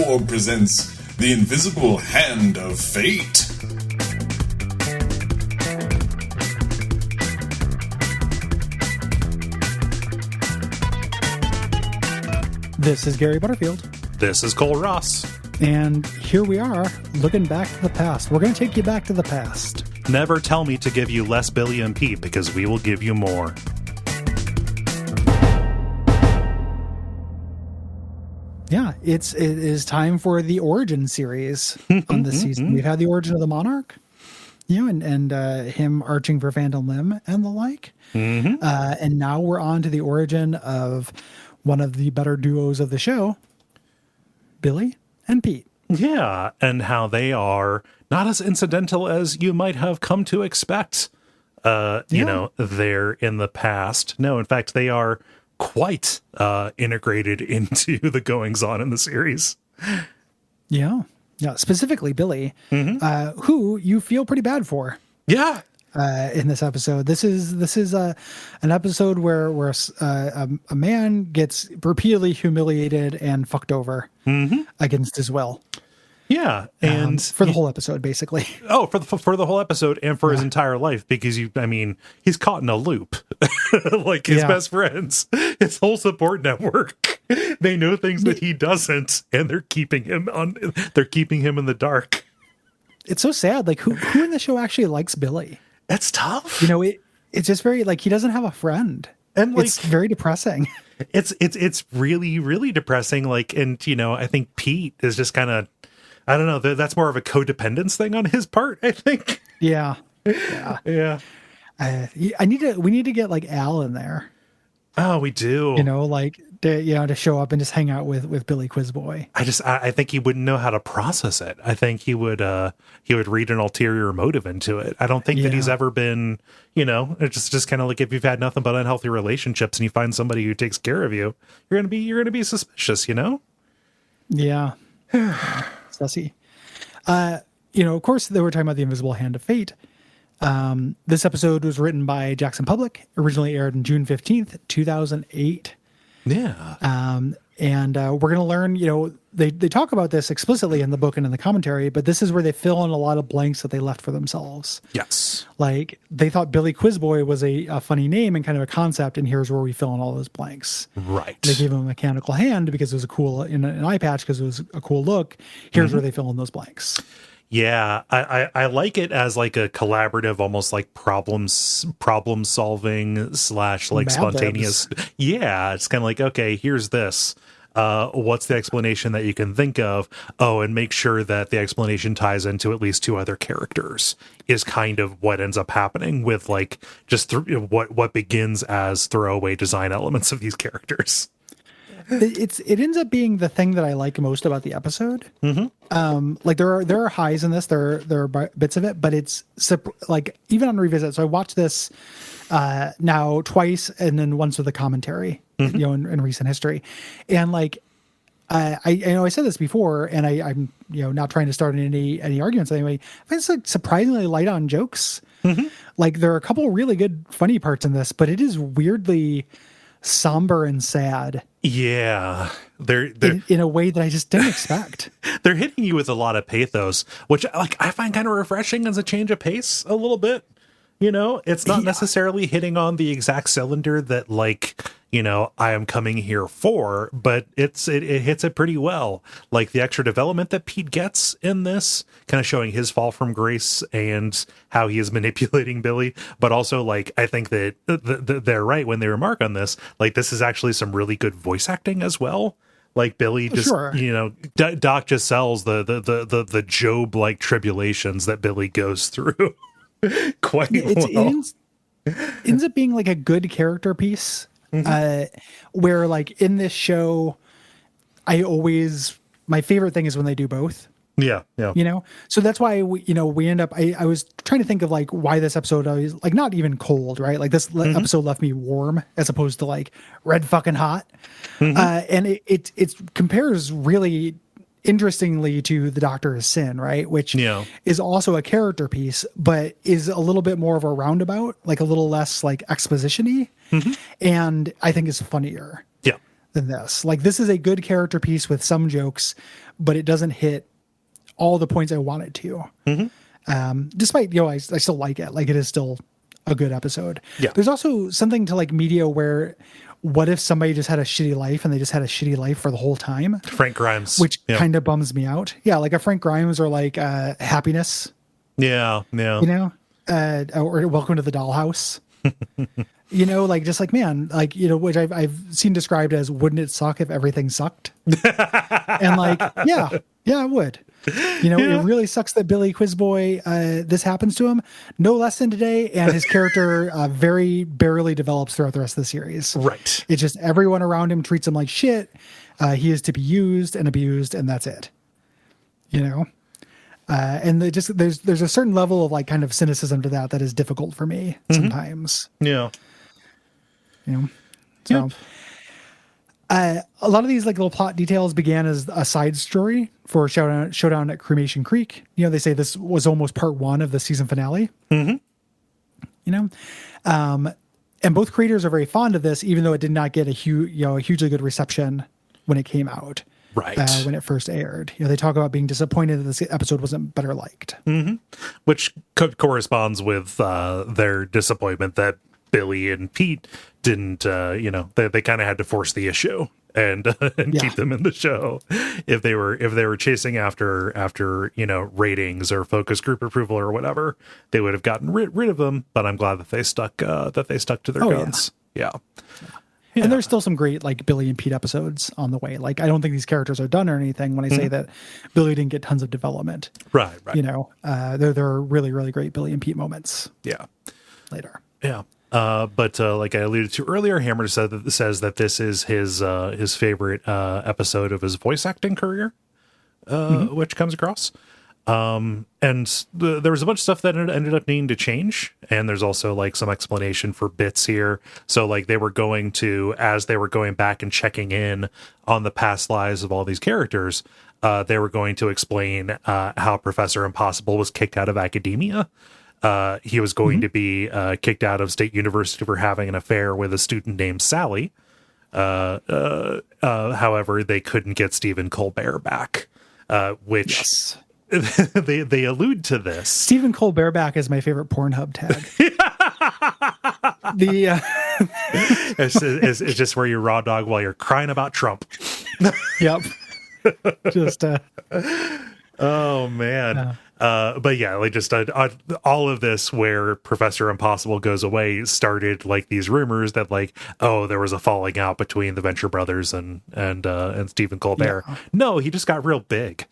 4 presents The Invisible Hand of Fate. This is Gary Butterfield. This is Cole Ross. And here we are, looking back to the past. We're going to take you back to the past. Never tell me to give you less Billy and Pete, because we will give you more. Yeah, it is time for the origin series on this season. We've had the origin of the Monarch, and him arching for Phantom Limb and the like. And now we're on to the origin of one of the better duos of the show, Billy and Pete. Yeah, and how they are not as incidental as you might have come to expect, they're in the past. No, in fact, they are quite integrated into the goings-on in the series. Yeah, specifically Billy, who you feel pretty bad for. Yeah. In this episode, this is an episode where a man gets repeatedly humiliated and fucked over against his will. Yeah, and for the whole episode, basically. Oh, for the whole episode and for his entire life, because he's caught in a loop, like his best friends, his whole support network. They know things that he doesn't, and they're keeping him in the dark. It's so sad. Like who in the show actually likes Billy? It's tough. It's just very he doesn't have a friend, and it's very depressing. It's really, really depressing. I think Pete is just kind of, I don't know. That's more of a codependence thing on his part, I think. Yeah. Yeah. We need to get Al in there. Oh, we do. To show up and just hang out with Billy Quizboy. I think he wouldn't know how to process it. I think he would read an ulterior motive into it. I don't think that he's ever been, it's just kind of like if you've had nothing but unhealthy relationships and you find somebody who takes care of you, you're gonna be suspicious, Yeah. Sussy. Of course they were talking about the Invisible Hand of Fate. This episode was written by Jackson Public, originally aired on June 15th, 2008. Yeah. And we're going to learn, they talk about this explicitly in the book and in the commentary, but this is where they fill in a lot of blanks that they left for themselves. Yes. They thought Billy Quizboy was a funny name and kind of a concept, and here's where we fill in all those blanks. Right. They gave him a mechanical hand because it was a cool, in an eye patch because it was a cool look. Here's where they fill in those blanks. Yeah, I like it as a collaborative, almost problem solving / spontaneous. Yeah, it's kind of okay, here's this. What's the explanation that you can think of? Oh, and make sure that the explanation ties into at least 2 other characters is kind of what ends up happening with what begins as throwaway design elements of these characters. It ends up being the thing that I like most about the episode. There are highs in this, there are bits of it, but it's even on revisit. So I watched this now twice, and then once with a commentary, in recent history, and I said this before, and I'm not trying to start any arguments anyway. I think it's surprisingly light on jokes. There are a couple really good funny parts in this, but it is weirdly somber and sad. Yeah, they're in a way that I just didn't expect. They're hitting you with a lot of pathos, which I find kind of refreshing as a change of pace a little bit. It's not necessarily hitting on the exact cylinder that I am coming here for, but it hits it pretty well. The extra development that Pete gets in this, kind of showing his fall from grace and how he is manipulating Billy, but also I think that they're right when they remark on this. This is actually some really good voice acting as well. Billy just, Doc just sells the Job-like tribulations that Billy goes through quite well. It ends up being a good character piece. Where in this show, my favorite thing is when they do both. Yeah. So that's why we end up. I was trying to think of why this episode always not even cold, right? This episode left me warm as opposed to red fucking hot. And it compares really interestingly to The Doctor's Sin, right? Which is also a character piece, but is a little bit more of a roundabout, like a little less like exposition-y. And I think is funnier. Yeah. than this. Like, this is a good character piece with some jokes, but it doesn't hit all the points I want it to. Despite, I still like it. Like, it is still a good episode. Yeah. There's also something to like media where what if somebody just had a shitty life and they just had a shitty life for the whole time? Frank Grimes. Which kind of bums me out. Yeah, like a Frank Grimes or like Happiness. Yeah. Or Welcome to the Dollhouse. Like, just like, man, like, which I've seen described as, wouldn't it suck if everything sucked? And like, yeah, it would. It really sucks that Billy Quizboy, this happens to him no less than today, and his character very barely develops throughout the rest of the series. Right. It's just everyone around him treats him like shit. He is to be used and abused, and that's it. And there's a certain level of like kind of cynicism to that is difficult for me sometimes. Yeah. So a lot of these like little plot details began as a side story for Showdown at Cremation Creek. They say this was almost part 1 of the season finale. And both creators are very fond of this, even though it did not get a hugely good reception when it came out. Right. When it first aired. They talk about being disappointed that this episode wasn't better liked. Which corresponds with their disappointment that Billy and Pete didn't, they kind of had to force the issue and keep them in the show. If they were chasing after ratings or focus group approval or whatever, they would have gotten rid of them. But I'm glad that they stuck to their guns. Yeah. And there's still some great like Billy and Pete episodes on the way. Like, I don't think these characters are done or anything when I say that Billy didn't get tons of development. Right. There are really, really great Billy and Pete moments. Yeah. Later. Yeah. But like I alluded to earlier, Hammer says that this is his favorite episode of his voice acting career, which comes across. And there was a bunch of stuff that ended up needing to change, and there's also like some explanation for bits here. So like as they were going back and checking in on the past lives of all these characters, they were going to explain how Professor Impossible was kicked out of academia. He was going to be kicked out of State University for having an affair with a student named Sally. However, they couldn't get Stephen Colbert back, which they allude to this. Stephen Colbert back is my favorite Pornhub tag. It's just where you raw dog while you're crying about Trump. Yep. Just oh man. But yeah, like just all of this where Professor Impossible goes away started like these rumors that like, oh, there was a falling out between the Venture brothers and Stephen Colbert. Yeah. No, he just got real big.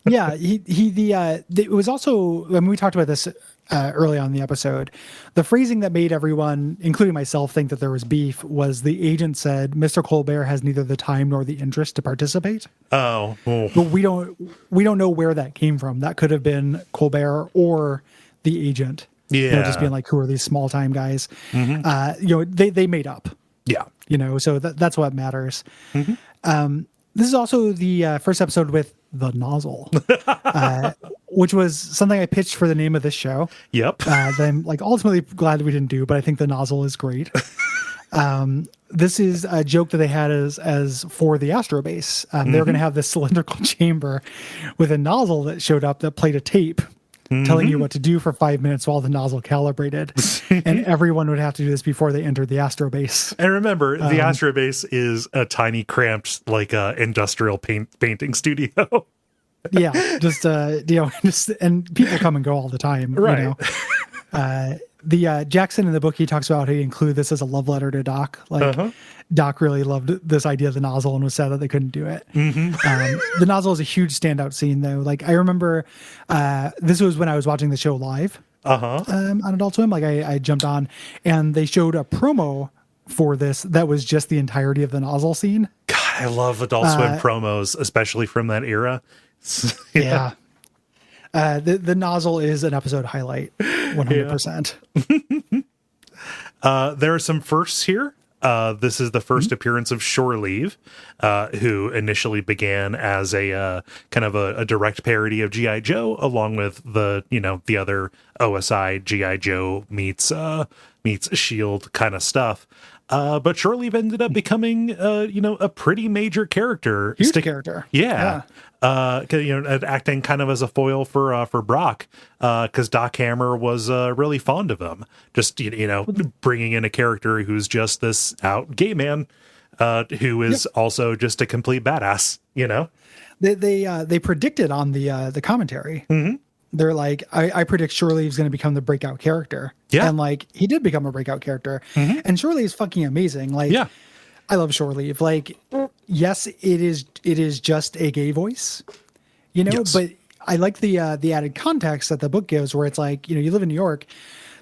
Yeah, it was also, I mean, we talked about this early on in the episode. The phrasing that made everyone, including myself, think that there was beef was the agent said, Mr. Colbert has neither the time nor the interest to participate. Oh. But we don't know where that came from. That could have been Colbert or the agent. Yeah. Just being like, who are these small time guys? They made up. Yeah. So that's what matters. This is also the first episode with the nozzle, which was something I pitched for the name of this show. Yep. That I'm like ultimately glad we didn't do, but I think the nozzle is great. This is a joke that they had as for the Astro Base. They were going to have this cylindrical chamber with a nozzle that showed up that played a tape telling you what to do for 5 minutes while the nozzle calibrated. And everyone would have to do this before they entered the Astro Base. And remember, the Astro Base is a tiny, cramped, like industrial painting studio. Yeah, just and people come and go all the time. Right. The Jackson in the book, he talks about how he included this as a love letter to Doc. Like Doc really loved this idea of the nozzle and was sad that they couldn't do it. The nozzle is a huge standout scene, though. Like I remember, this was when I was watching the show live on Adult Swim. Like I jumped on, and they showed a promo for this that was just the entirety of the nozzle scene. God, I love Adult Swim promos, especially from that era. Yeah. The nozzle is an episode highlight, 100%. There are some firsts here. This is the first appearance of Shore Leave, who initially began as a kind of a direct parody of G.I. Joe, along with the other OSI G.I. Joe meets meets Shield kind of stuff. But Shore Leave ended up becoming, a pretty major character. Huge character. Yeah. Acting kind of as a foil for Brock, because Doc Hammer was really fond of him. Just, bringing in a character who's just this out gay man, who is also just a complete badass, They predicted on the commentary. Mm-hmm. They're like, I predict Shore Leave's going to become the breakout character. Yeah. And like, he did become a breakout character. Mm-hmm. And Shore Leave's fucking amazing. Like, yeah. I love Shore Leave. Like, yes, it is just a gay voice, yes. But I like the added context that the book gives, where it's like, you live in New York,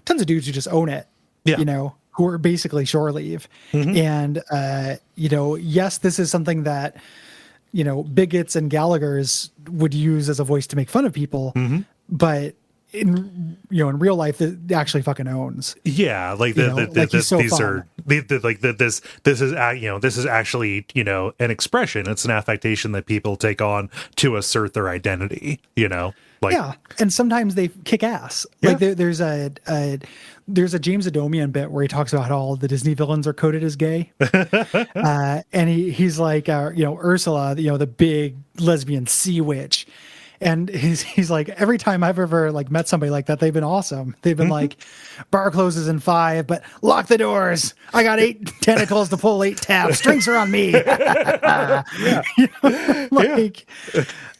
tons of dudes who just own it, who are basically Shore Leave. Mm-hmm. And, yes, this is something that, bigots and Gallaghers would use as a voice to make fun of people, mm-hmm. but in real life, it actually fucking owns. Yeah, like this is actually an expression. It's an affectation that people take on to assert their identity. And sometimes they kick ass. Yeah. Like there's a James Adomian bit where he talks about how all the Disney villains are coded as gay, and he's like, Ursula, the big lesbian sea witch. And he's like, every time I've ever like met somebody like that, they've been awesome. They've been like, bar closes in 5, but lock the doors. I got 8 tentacles to pull 8 tabs. Strings are on me.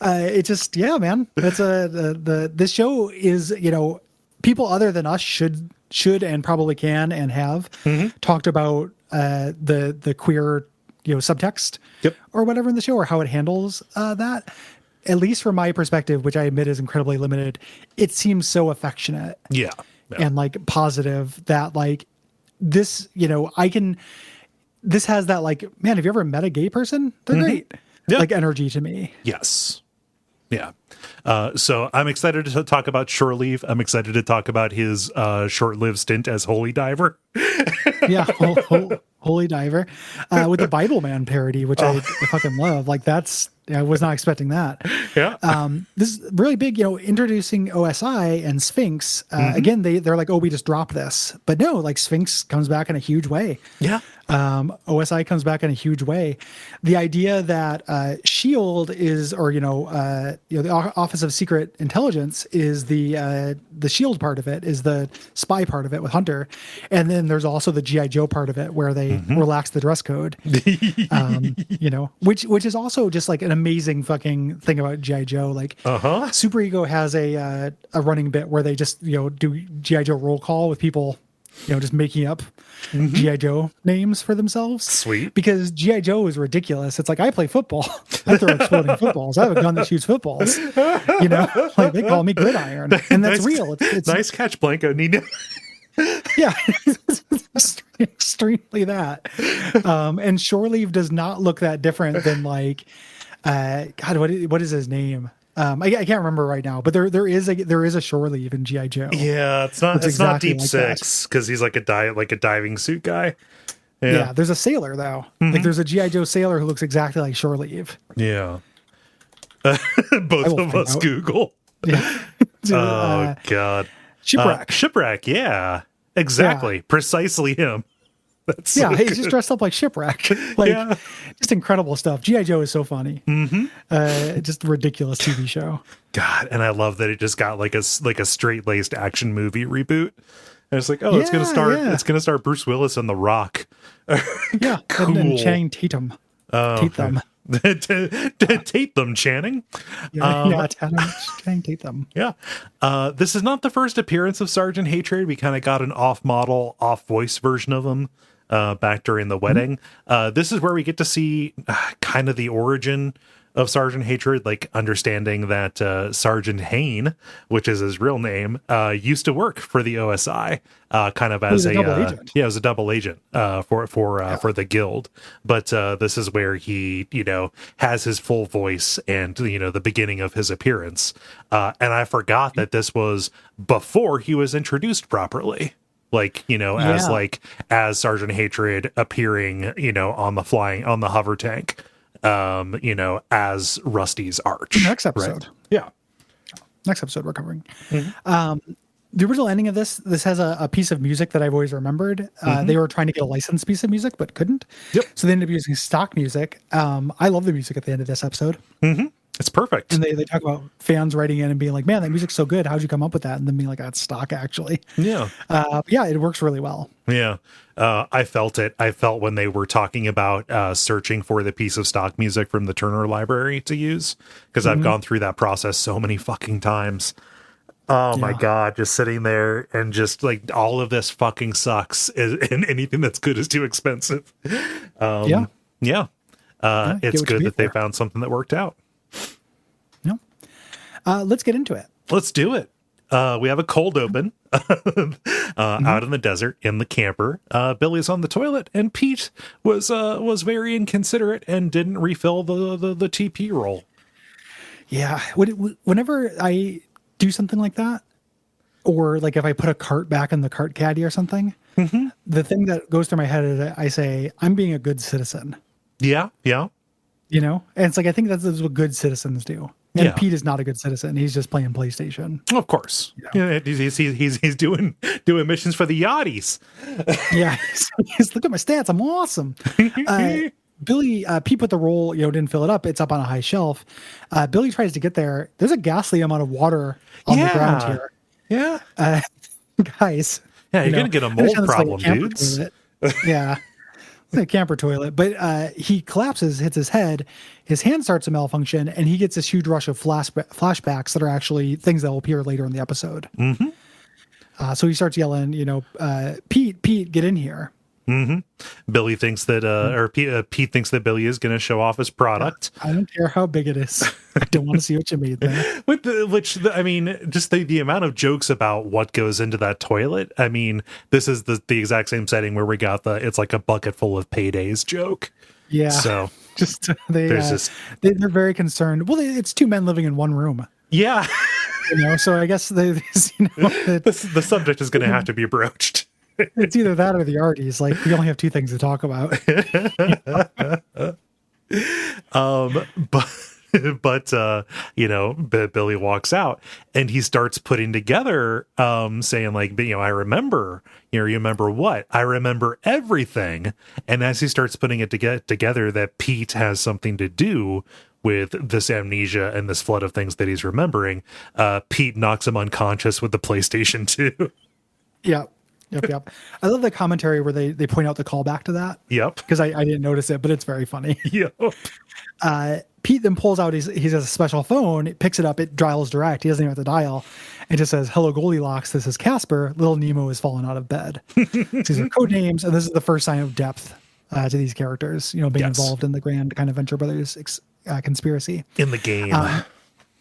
It just, man. That's this show is, people other than us should and probably can and have talked about the queer subtext or whatever in the show, or how it handles that. At least from my perspective, which I admit is incredibly limited, it seems so affectionate. Yeah. And like positive that like this, this has that like, man, have you ever met a gay person? They're great. Yeah. Like energy to me. Yes. Yeah. So I'm excited to talk about Shore Leave. I'm excited to talk about his short-lived stint as Holy Diver. Yeah. Holy Diver with the Bible Man parody, which I fucking love. Like I was not expecting that. Yeah. This is really big, introducing OSI and Sphinx. Again, they're like, we just dropped this. But no, like Sphinx comes back in a huge way. Yeah. OSI comes back in a huge way. The idea that SHIELD is, or the Office of Secret Intelligence is the SHIELD part of it, is the spy part of it with Hunter, and then there's also the GI Joe part of it where they relax the dress code. Which is also just like an amazing fucking thing about GI Joe. Like Super Ego has a running bit where they just do GI Joe roll call with people just making up G.I. Joe names for themselves. Sweet. Because G.I. Joe is ridiculous. It's like, I play football. I throw exploding footballs. I have a gun that shoots footballs. Like they call me Gridiron. And that's real. It's nice catch, Blanco. Yeah. Extremely that. And Shore Leave does not look that different than like, God, what is his name? I can't remember right now, but there is a Shore Leave in G.I. Joe. Yeah, it's not exactly Deep like Six because he's like a diving suit guy. Yeah, there's a sailor though. Like there's a G.I. Joe sailor who looks exactly like Shore Leave. Yeah. Both of us Google. Yeah. God. Shipwreck. Yeah, exactly. Yeah. Precisely him. That's so he's just dressed up like Shipwreck. Just incredible stuff. G.I. Joe is so funny. Just a ridiculous TV show. God, and I love that it just got like a straight-laced action movie reboot. And it's like, it's gonna start Bruce Willis and The Rock. Cool. And Channing Tatum. Tatum. Tatum Channing. Channing Tatum. Yeah. This is not the first appearance of Sergeant Hatred. We kind of got an off-model, off-voice version of him back during the wedding. This is where we get to see kind of the origin of Sergeant Hatred, like understanding that Sergeant Hain, which is his real name, used to work for the OSI, kind of as as a double agent for the guild. But this is where he has his full voice and the beginning of his appearance. And I forgot that this was before he was introduced properly. As Sergeant Hatred appearing, on the hover tank. As Rusty's arch. Next episode. Right? Yeah. Next episode we're covering. the original ending of this has a piece of music that I've always remembered. They were trying to get a licensed piece of music, but couldn't. Yep. So they ended up using stock music. I love the music at the end of this episode. It's perfect. And they talk about fans writing in and being like, man, that music's so good. How'd you come up with that? And then being like, that's stock actually. Yeah. Yeah, it works really well. Yeah. I felt it. I felt when they were talking about searching for the piece of stock music from the Turner library to use, because I've gone through that process so many fucking times. Oh my God, just sitting there and just like all of this fucking sucks, and anything that's good is too expensive. Yeah. It's good that they found something that worked out. Let's get into it. Let's do it. We have a cold open out in the desert in the camper. Billy's on the toilet, and Pete was very inconsiderate and didn't refill the TP roll. Yeah. Whenever I do something like that, or like if I put a cart back in the cart caddy or something, the thing that goes through my head is I say, I'm being a good citizen. Yeah. You know? And it's like, I think that's what good citizens do. And Pete is not a good citizen. He's just playing PlayStation. Of course. Yeah, he's doing missions for the yachties. Yeah. He's look at my stats. I'm awesome. Billy, Pete put the roll, didn't fill it up. It's up on a high shelf. Billy tries to get there. There's a ghastly amount of water on the ground here. Yeah. Guys. Yeah, you're going to get a mold problem, dudes. Yeah. It's a camper toilet. But he collapses, hits his head. His hand starts to malfunction, and he gets this huge rush of flashbacks that are actually things that will appear later in the episode. So he starts yelling, Pete, get in here. Billy thinks that, Pete thinks that Billy is going to show off his product. I don't care how big it is. I don't want to see what you made there. Just the amount of jokes about what goes into that toilet. I mean, this is the exact same setting where we got it's like a bucket full of paydays joke. Yeah. So just they're very concerned. Well, it's two men living in one room. Yeah. So I guess the subject is going to have to be broached. It's either that or the Arties. Like, we only have two things to talk about. But Billy walks out and he starts putting together, saying like, I remember, you remember what? I remember everything. And as he starts putting it together that Pete has something to do with this amnesia and this flood of things that he's remembering, Pete knocks him unconscious with the PlayStation 2. Yeah. Yep. I love the commentary where they point out the callback to that. Yep. Because I didn't notice it, but it's very funny. Yep. Pete then pulls out he has a special phone, picks it up, it dials direct. He doesn't even have to dial. It just says, "Hello, Goldilocks. This is Casper. Little Nemo has fallen out of bed." These are code names, and this is the first sign of depth to these characters, being involved in the grand kind of Venture Brothers conspiracy. In the game.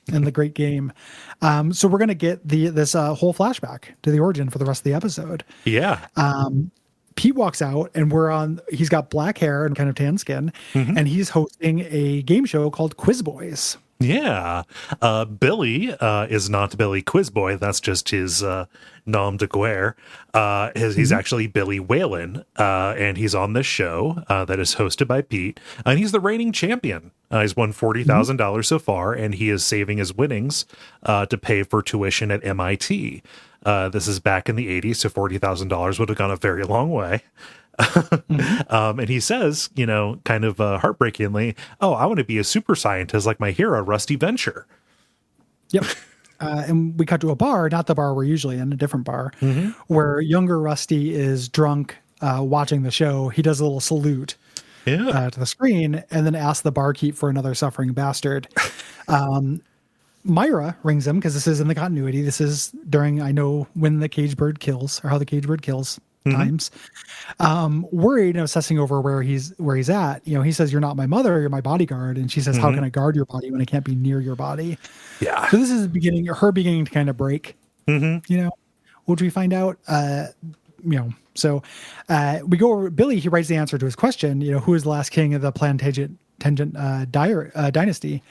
In the great game. So we're going to get this whole flashback to the origin for the rest of the episode. Yeah. Pete walks out and he's got black hair and kind of tan skin, and he's hosting a game show called Quizboys. Yeah. Billy is not Billy Quizboy. That's just his nom de guerre. He's actually Billy Whalen, and he's on this show that is hosted by Pete, and he's the reigning champion. He's won $40,000 so far, and he is saving his winnings to pay for tuition at MIT. This is back in the 80s, so $40,000 would have gone a very long way. And he says, kind of heartbreakingly, "Oh, I want to be a super scientist like my hero, Rusty Venture." Yep. And we cut to a bar, not the bar we're usually in, a different bar, where younger Rusty is drunk watching the show. He does a little salute to the screen and then asks the barkeep for another suffering bastard. Myra rings him because this is in the continuity. This is during, I know when the cage bird kills, or how the cage bird kills times. Worried and obsessing over where he's at. He says, "You're not my mother, you're my bodyguard." And she says, "How can I guard your body when I can't be near your body?" Yeah. So this is her beginning to kind of break, which we find out, so we go over Billy. He writes the answer to his question, who is the last king of the Plantagenet dynasty?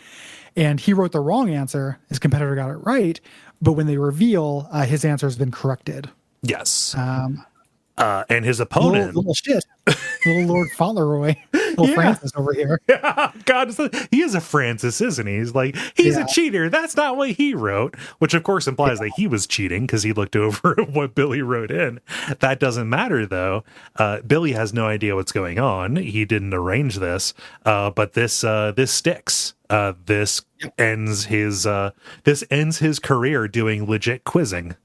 And he wrote the wrong answer. His competitor got it right. But when they reveal, his answer has been corrected. Yes. And his opponent, little shit, little Lord Fauntleroy, little Francis over here. Yeah, God, he is a Francis, isn't he? He's like, he's a cheater. That's not what he wrote, which of course implies that he was cheating because he looked over what Billy wrote in. That doesn't matter though. Billy has no idea what's going on. He didn't arrange this, but this sticks. This ends his career doing legit quizzing.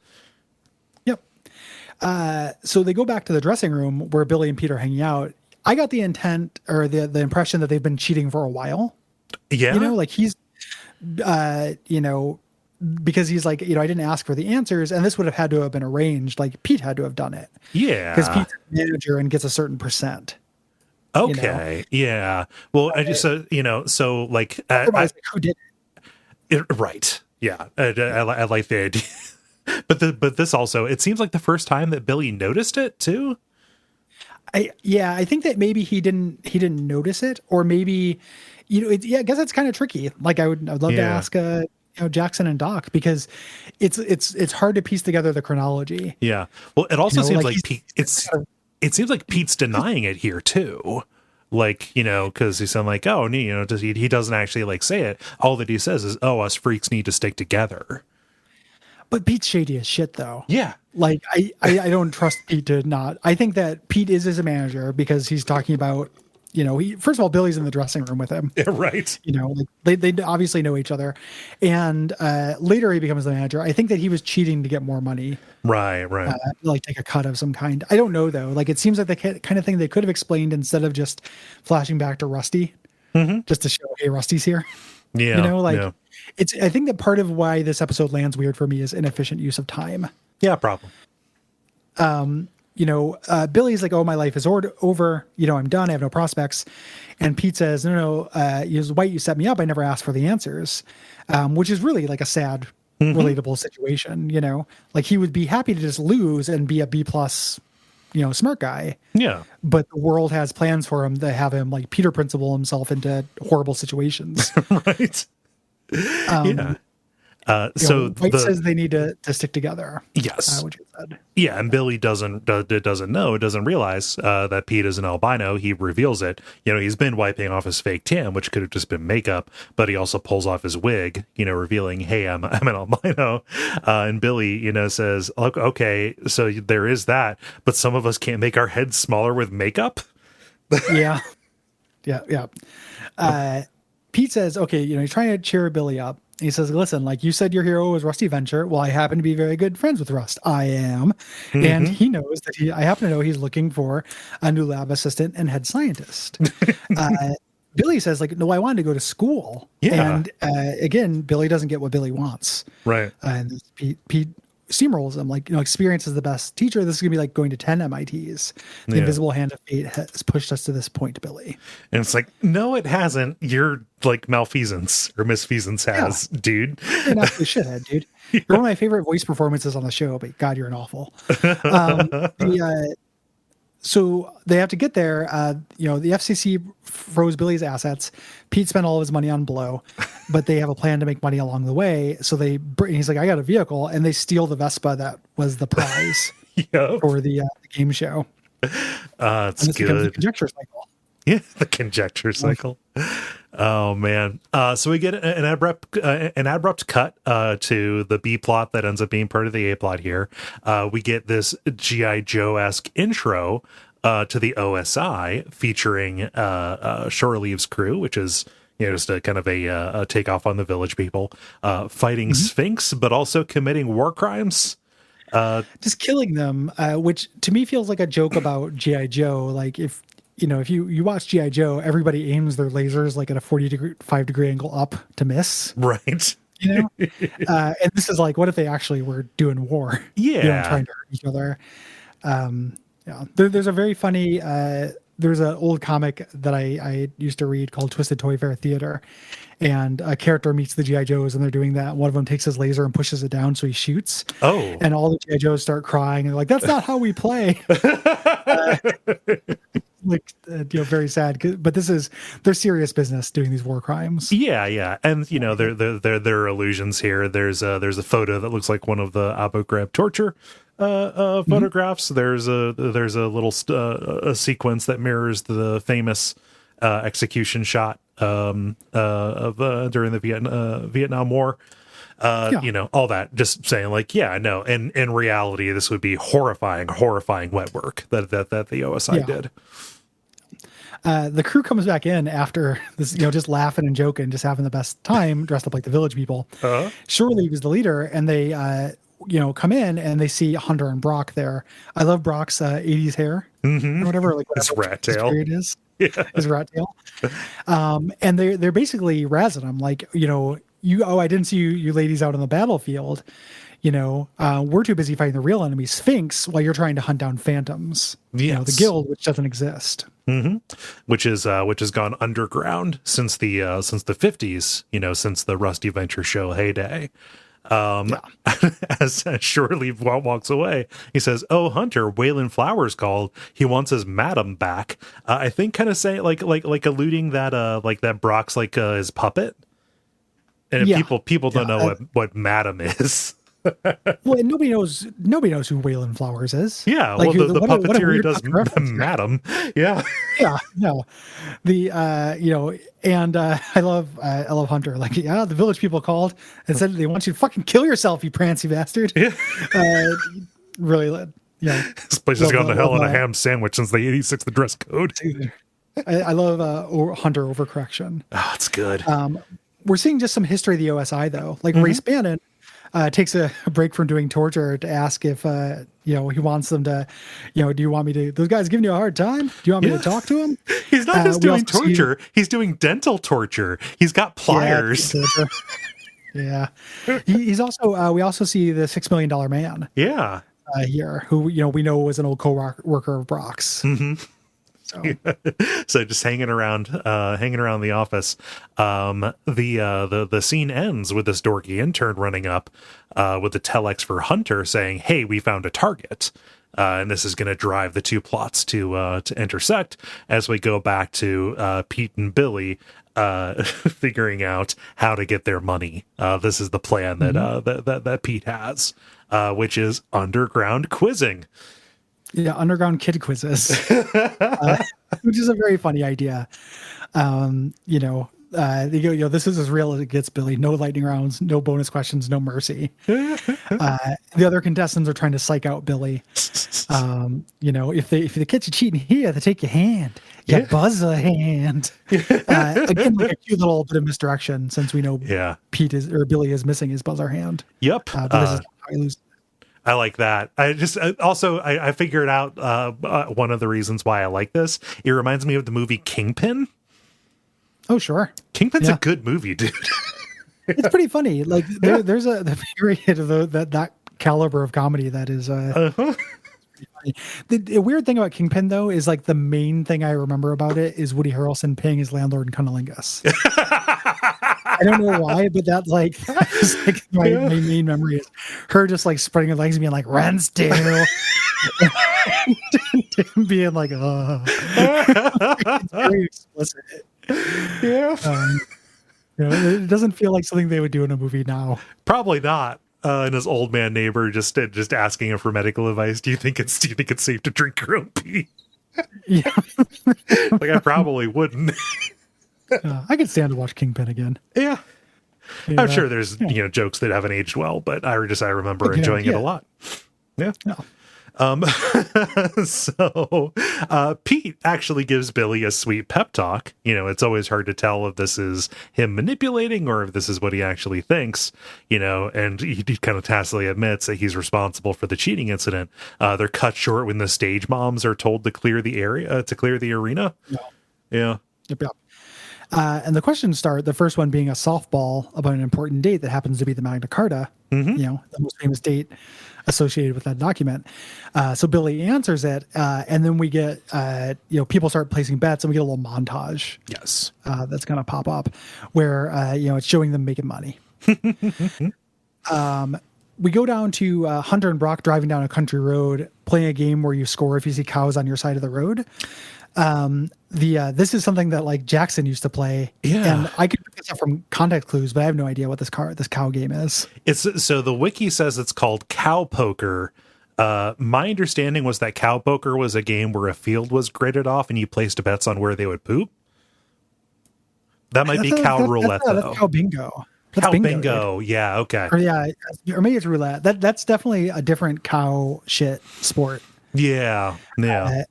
So they go back to the dressing room where Billy and Pete are hanging out. I got the intent or the impression that they've been cheating for a while. Yeah. Like he's, because he's like, I didn't ask for the answers, and this would have had to have been arranged. Like Pete had to have done it. Yeah. Because Pete's a manager and gets a certain percent. Okay. Yeah. Well, I just, so like, who did it? Right. Yeah. I like the idea. But this also, it seems like the first time that Billy noticed it too. I think that maybe he didn't notice it, or maybe, I guess it's kind of tricky. Like I'd love to ask, Jackson and Doc, because it's hard to piece together the chronology. Yeah. Well, it also seems like Pete, it seems like Pete's denying it here too. Like, because he's like, oh, he doesn't actually like say it. All that he says is, oh, us freaks need to stick together. But Pete's shady as shit, though. Yeah. Like, I don't trust Pete to not. I think that Pete is as a manager because he's talking about, first of all, Billy's in the dressing room with him. Yeah, right. They obviously know each other. And later he becomes the manager. I think that he was cheating to get more money. Right. Like take a cut of some kind. I don't know, though. Like, it seems like the kind of thing they could have explained instead of just flashing back to Rusty, just to show, hey, Rusty's here. Yeah. I think that part of why this episode lands weird for me is inefficient use of time. Yeah, problem. Billy's like, oh, my life is over. I'm done. I have no prospects. And Pete says, no, White, you set me up. I never asked for the answers, which is really like a sad, relatable situation. Like he would be happy to just lose and be a B+, smart guy. Yeah. But the world has plans for him to have him like Peter Principle himself into horrible situations. Right. Yeah. So White says they need to stick together. Yes. Which you said. Yeah, and Billy doesn't realize that Pete is an albino. He reveals it. He's been wiping off his fake tan, which could have just been makeup, but he also pulls off his wig, revealing, hey, I'm an albino. And Billy, says, look, okay, so there is that, but some of us can't make our heads smaller with makeup. Yeah. Pete says, okay, he's trying to cheer Billy up. He says, listen, like you said, your hero was Rusty Venture. Well, I happen to be very good friends with Rust. I am. And he knows that I happen to know he's looking for a new lab assistant and head scientist. Billy says, like, no, I wanted to go to school. Yeah. And again, Billy doesn't get what Billy wants. Right. And Pete steamrolls him, like, experience is the best teacher. This is gonna be like going to 10 MITs. The invisible hand of fate has pushed us to this point, Billy. And it's like, no, it hasn't. You're like malfeasance or misfeasance has, dude. You're not a shithead, dude. You're one of my favorite voice performances on the show, but God, you're an awful. So they have to get there. The FCC froze Billy's assets. Pete spent all of his money on blow, but they have a plan to make money along the way. So he's like, I got a vehicle, and they steal the Vespa that was the prize for the game show. It's good. The conjecture cycle. Yeah, the conjecture cycle. Oh man! So we get an abrupt cut to the B plot that ends up being part of the A plot here. We get this G.I. Joe-esque intro to the OSI featuring Shore Leave's crew, which is just a kind of a takeoff on the village people fighting Sphinx, but also committing war crimes. Just killing them, which to me feels like a joke about G.I. Joe. Like if you watch G.I. Joe, everybody aims their lasers like at a 45-degree angle up to miss. Right. And this is like, what if they actually were doing war? Yeah. Trying to hurt each other. There's a very funny, there's an old comic that I used to read called Twisted Toy Fair Theater. And a character meets the G.I. Joes and they're doing that. One of them takes his laser and pushes it down so he shoots. Oh. And all the G.I. Joes start crying and they're like, that's not how we play. Very sad, but they're serious business doing these war crimes. Yeah, and there are illusions here. There's a photo that looks like one of the Abu Ghraib torture photographs. There's a little a sequence that mirrors the famous execution shot of during the Vietnam War. All that. Just saying, like, yeah, no. And in reality, this would be horrifying wet work that the OSI did. The crew comes back in after this, just laughing and joking, just having the best time, dressed up like the village people. Shore Leave is the leader, and they, come in and they see Hunter and Brock there. I love Brock's 80s hair, or whatever, like his rat tail. It is. Yeah. His rat tail. And they're basically razzing him, like, I didn't see you ladies out on the battlefield. We're too busy fighting the real enemy, Sphinx, while you're trying to hunt down phantoms. Yes. The guild, which doesn't exist. Which has gone underground since the 50s, since the Rusty Venture show heyday. As Shorely walks away, he says, "Oh, Hunter, Waylon Flowers called. He wants his madam back." I think kind of saying like alluding that like that Brock's like his puppet. And people don't know what madam is. Well, nobody knows who Waylon Flowers is. Yeah, like, well, the puppeteer does madam. Yeah. Yeah, no. And I love Hunter. Like, the village people called and said they want you to fucking kill yourself, you prancy bastard. Yeah. Really, This place has gone to hell in a ham sandwich since the 86 the dress code. I love Hunter overcorrection. Oh, it's good. We're seeing just some history of the OSI, though. Like, Ray Spannon takes a break from doing torture to ask if, he wants them to, do you want me to, those guys giving you a hard time? Do you want me to talk to him? He's not just doing torture. He's doing dental torture. He's got pliers. Yeah. He's also, we also see the $6 Million Man. Yeah. Here, who, we know was an old co-worker of Brock's. So just hanging around the office. The scene ends with this dorky intern running up with the telex for Hunter saying, "Hey, we found a target." And this is going to drive the two plots to intersect as we go back to Pete and Billy figuring out how to get their money. This is the plan that Pete has, which is underground quizzing. Yeah, underground kid quizzes, which is a very funny idea. They go, this is as real as it gets, Billy. No lightning rounds, no bonus questions, no mercy. The other contestants are trying to psych out Billy. If they catch you cheating here, they take your hand. You buzz a hand. Again, like a cute little bit of misdirection, since we know Billy is missing his buzzer hand. Yep. But this is how he loses. I like that. I figured out one of the reasons why I like this. It reminds me of the movie Kingpin. Oh, sure. Kingpin's a good movie, dude. It's pretty funny. Like there's a period of that caliber of comedy that is pretty funny. The weird thing about Kingpin, though, is like the main thing I remember about it is Woody Harrelson paying his landlord in cunnilingus. I don't know why, but that's like my main memory is her just like spreading her legs and being like, "Run still," being like, "Oh," it's very explicit. Yeah, it doesn't feel like something they would do in a movie now. Probably not. And his old man neighbor just asking him for medical advice. Do you think it's safe to drink your own pee? Yeah, like I probably wouldn't. I could stand to watch Kingpin again. Yeah. I'm sure there's jokes that haven't aged well, but I remember enjoying it a lot. Yeah. So Pete actually gives Billy a sweet pep talk. It's always hard to tell if this is him manipulating or if this is what he actually thinks, and he kind of tacitly admits that he's responsible for the cheating incident. They're cut short when the stage moms are told to clear the area, to clear the arena. Yeah. Yep. And the questions start, the first one being a softball about an important date that happens to be the Magna Carta, the most famous date associated with that document. So Billy answers it, and then we get, people start placing bets, and we get a little montage. Yes. That's going to pop up where, it's showing them making money. We go down to Hunter and Brock driving down a country road, playing a game where you score if you see cows on your side of the road. This is something that like Jackson used to play, and I could pick this up from context clues, but I have no idea what this cow game is. So the wiki says it's called cow poker, My understanding was that cow poker was a game where a field was gridded off and you placed bets on where they would poop. That might be cow roulette, though. That's cow bingo. That's cow bingo. Dude. Yeah, okay. Or maybe it's roulette. That's definitely a different cow shit sport. Yeah. Yeah.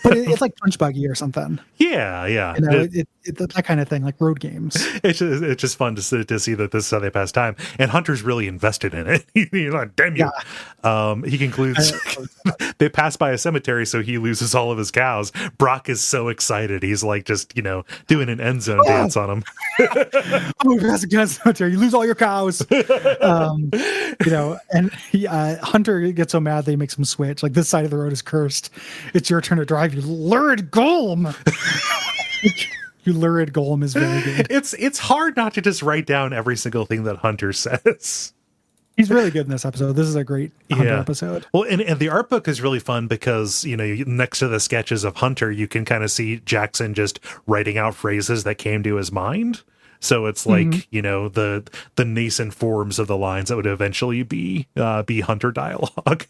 But it's like punch buggy or something. Yeah. You know, it's that kind of thing, like road games. It's just fun to see that this is how they pass time. And Hunter's really invested in it. He's like, damn you. Yeah. He concludes they pass by a cemetery, so he loses all of his cows. Brock is so excited. He's like just, doing an end zone dance on him. Oh, pass a cemetery. You lose all your cows. And Hunter gets so mad that he makes him switch. Like, this side of the road is cursed. It's your turn to drive, you lurid golem. You lurid golem is very good. It's hard not to just write down every single thing that Hunter says. He's really good in this episode. This is a great Hunter episode. Well, and the art book is really fun because, next to the sketches of Hunter, you can kind of see Jackson just writing out phrases that came to his mind. So it's like, the nascent forms of the lines that would eventually be Hunter dialogue.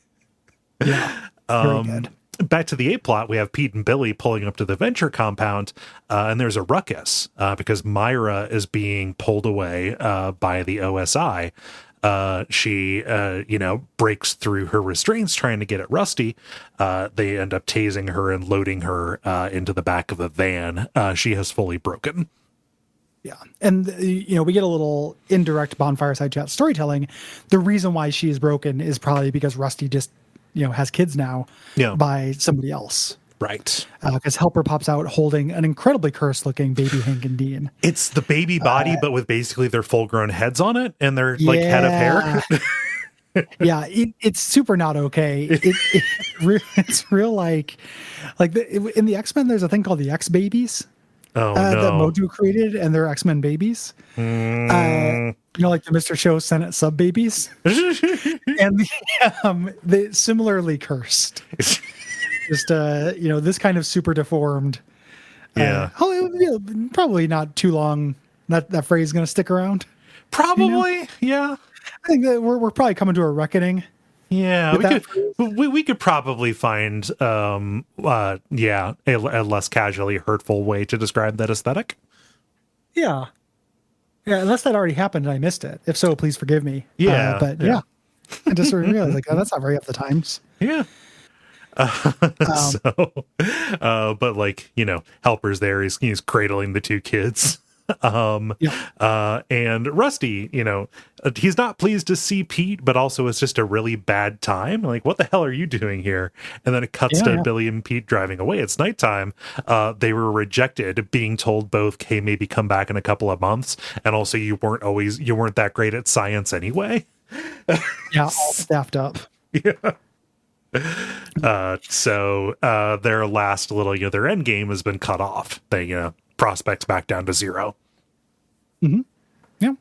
Yeah, very good. Back to the A plot, we have Pete and Billy pulling up to the Venture compound, and there's a ruckus because Myra is being pulled away by the OSI. She breaks through her restraints trying to get at Rusty. They end up tasing her and loading her into the back of a van. She has fully broken. Yeah. And, we get a little indirect bonfire side chat storytelling. The reason why she is broken is probably because Rusty just, has kids now by somebody else. Right. Because Helper pops out holding an incredibly cursed looking baby Hank and Dean. It's the baby body, but with basically their full grown heads on it and their head of hair. Yeah, it's super not okay. It's real like in the X-Men, there's a thing called the X babies. Oh, no. That Mojo created, and they're X-Men babies. Like the Mr. Show Senate sub babies. And they similarly cursed. Just, this kind of super deformed. Probably not too long. That phrase is going to stick around. Probably, yeah. I think that we're probably coming to a reckoning. Yeah, we could probably find a less casually hurtful way to describe that aesthetic. Yeah, unless that already happened and I missed it. If so, please forgive me. I just sort of realized that's not very up the times. Yeah. Helper's there. He's cradling the two kids. And Rusty, he's not pleased to see Pete, but also it's just a really bad time. Like, what the hell are you doing here? And then it cuts to Billy and Pete driving away. It's nighttime. They were rejected, being told both, hey, maybe come back in a couple of months. And also you weren't that great at science anyway. Yeah, all staffed up. Yeah. So their last little, their end game has been cut off. They, prospects back down to 0. Mm-hmm. Yeah.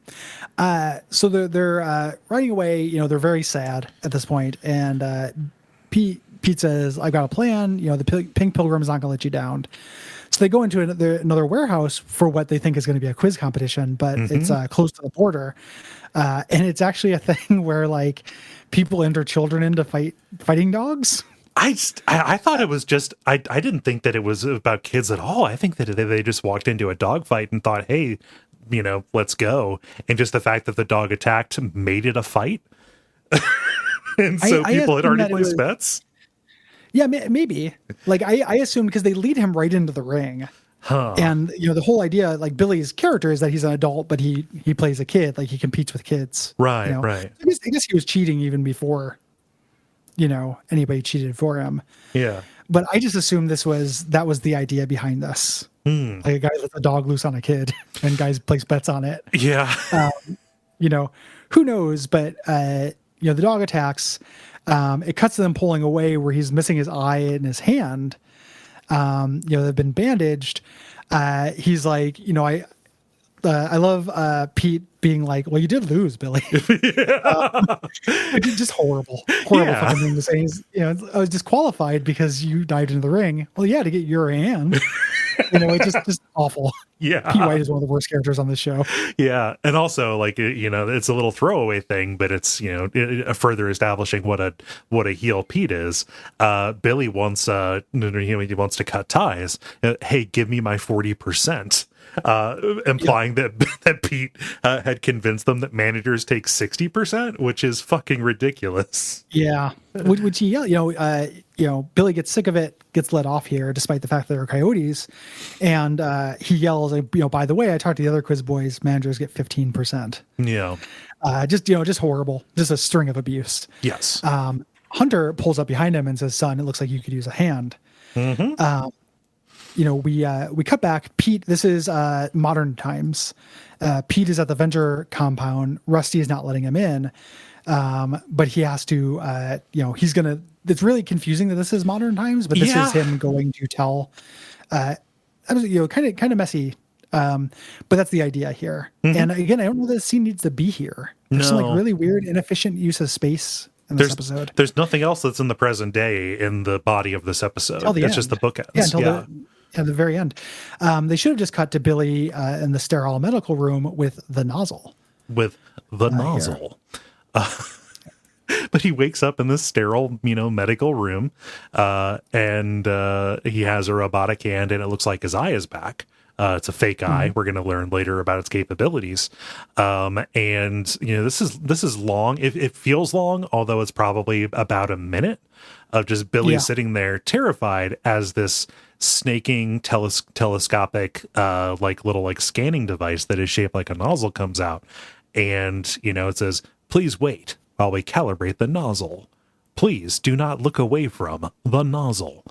So they're riding away. They're very sad at this point, and Pete says, "I've got a plan. The Pink Pilgrim is not going to let you down." So they go into another warehouse for what they think is going to be a quiz competition, but it's close to the border, and it's actually a thing where people enter children into fighting dogs. I thought it was just, I didn't think that it was about kids at all. I think that they just walked into a dog fight and thought, hey, let's go. And just the fact that the dog attacked made it a fight. And so people had already placed bets. Yeah, maybe. I assumed because they lead him right into the ring. Huh. And, the whole idea, Billy's character is that he's an adult, but he plays a kid. He competes with kids. Right, right. I guess he was cheating even before anybody cheated for him. Yeah. But I just assumed that was the idea behind this. A guy lets a dog loose on a kid and guys place bets on it. Yeah. Who knows? But, the dog attacks. It cuts to them pulling away where he's missing his eye and his hand. They've been bandaged. He's like, I love Pete being like, well, you did lose, Billy. Just horrible fucking thing to say. I was disqualified because you dived into the ring. Well, yeah, to get your hand. It's just awful. Yeah. Pete White is one of the worst characters on this show. Yeah, and also like it's a little throwaway thing, but it's further establishing what a heel Pete is. Billy wants he wants to cut ties. Hey, give me my 40%. Implying that Pete had convinced them that managers take 60%, which is fucking ridiculous. Yeah, which he Billy gets sick of it, gets let off here, despite the fact that they're coyotes, and he yells, by the way, I talked to the other quiz boys, managers get 15%. Yeah, just horrible, just a string of abuse. Yes. Hunter pulls up behind him and says, "Son, it looks like you could use a hand." Mm-hmm. We cut back. Pete, this is modern times. Pete is at the Venture compound. Rusty is not letting him in, but he has to. He's gonna. It's really confusing that this is modern times, but this is him going to tell. Kind of messy, but that's the idea here. Mm-hmm. And again, I don't know that the scene needs to be here. There's some like really weird, inefficient use of space in this episode. There's nothing else that's in the present day in the body of this episode. It's just the bookends. Yeah, at the very end. They should have just cut to Billy in the sterile medical room with the nozzle. But he wakes up in this sterile, medical room, and he has a robotic hand, and it looks like his eye is back. It's a fake eye. Mm-hmm. We're going to learn later about its capabilities. And this is long. It feels long, although it's probably about a minute of just Billy sitting there terrified as this snaking telescopic little scanning device that is shaped like a nozzle comes out, and it says, "Please wait while we calibrate the nozzle. Please do not look away from the nozzle."